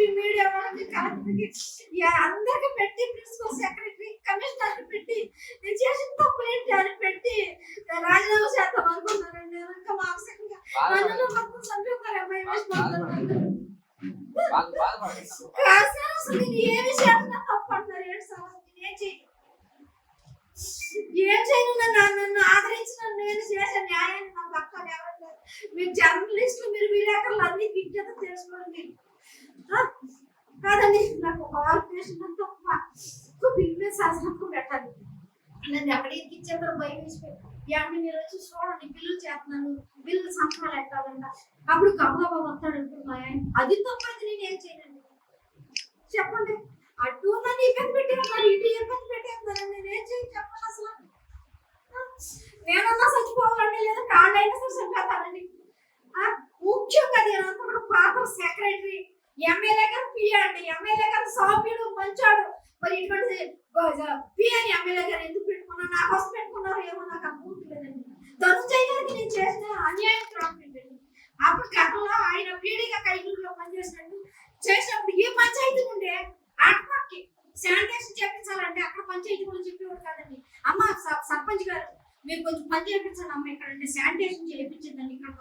MP media వాళ్ళకి కలెక్టర్కి అందరికి పెట్టి ప్రిన్సిపల్ సెక్రటరీ కమిషనర్కి పెట్టి నేను చేసిన తప్పు ఏంటి అని పెట్టి రాజీనామా చేద్దాం అనుకున్నానండి. ఇంకా మానసికంగా నన్ను మొత్తం చంపుతారు అమ్మాయి అసలు నేను ఏమి చేస్తున్నా తప్పు అంటున్నారు. ఏంటి సార్ ఏం చేయను నన్ను ఆదరించిన నేను చేసే న్యాయాన్ని నాకు పక్కన ఎవరు మీరు జర్నలిస్టులు మీరు విలేకరులు అన్ని విజ్ఞత తెలుసుకోండి కాదండి. నాకు ఒక ఆర్గనైజేషన్ తప్ప బిజినెస్ శాసనం పెట్టాలి నన్ను ఎక్కడికి ఇచ్చేందుకు భయం వేసిపోయి మీరు వచ్చి చూడండి బిల్లు చేస్తున్నాను బిల్లు సంతకాలు ఎట్టాలంట అప్పుడు గబగబా వస్తాడు అనుకున్నాయా అది తప్పైతే నేను ఏం చేయనండి చెప్పండి. అటు నన్ను ఇబ్బంది పెట్టేస్తున్నారు ఇటు ఇబ్బంది పెట్టేస్తున్నారు నేనేం చేయాలి చెప్పండి. అసలు నేనన్నా చచ్చిపోవాలండి లేదా కాళ్ళైనా సరే చనిపోతానండి. ముఖ్యంగా నేనంతా పాత సెక్రటరీ ఎమ్మెల్యే గారు పిఏ అండి. ఎమ్మెల్యే గారు సౌమ్యుడు మంచాడు. మరి ఇటువంటి పిఏని ఎమ్మెల్యే గారు ఎందుకు పెట్టుకున్నారు నా కోసం పెట్టుకున్నారు ఏమో నాకు అర్థమవుతలేదండి. ధనుంజయ్ గారికి నేను చేసిన అన్యాయం రాకండి. అప్పుడు గతంలో ఆయన పీడిగా కైగూరులో పనిచేసినట్టు చేసినప్పుడు ఏ పంచాయతీ ఉండే ఆత్మకి శానిటేషన్ చేయించాలంటే అక్కడ పంచాయతీ కూడా చెప్పేవాడు కాదండి. అమ్మ సర్పంచ్ గారు మీరు కొంచెం పని చేయించండి అమ్మ ఇక్కడ శానిటేషన్ చేయించండి ఇక్కడ